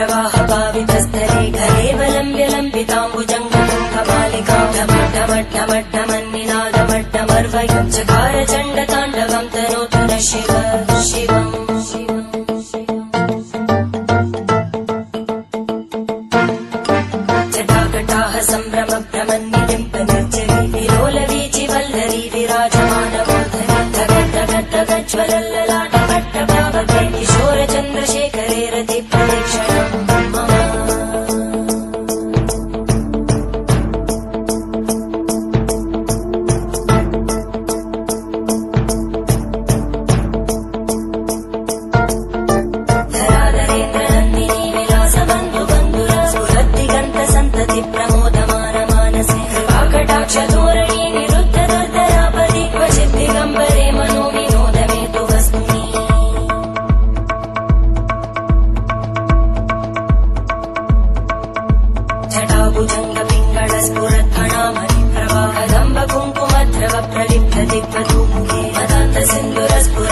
जलप्रवाहभावितस्तरे घरेवलम्ब्यलम्बिताम्बुजङ्गमूकमालिकामट्टमट्टमट्टमन्निनादमट्टमर्वयं चकार चण्डताण्डवं तनोतु न शिव शिवम् जटाकटाः सम्भ्रमभ्रमन्निलिम्पनिर्जरी विलोलवीचि वल्लरी विराजमानमूर्धनि धगद्धगद्धगज्ज्वलल्ललाटपट्टभावके किशोरचन्द्रशेखरे रतिप्रदक्षिणम् प्रमोदमानमानसे कृपाकटाक्षधोरणी निरुद्धदुर्धरापदि क्वचित् दिगम्बरे मनो विनोदमेतु वस्तुनि जटाभुजङ्गपिङ्गळस्फुरत्फणामणिप्रवाहदम्ब कुङ्कुमद्रव प्रलिप्तदिग्वधूमुखे मदान्तसिन्धुरस्फुर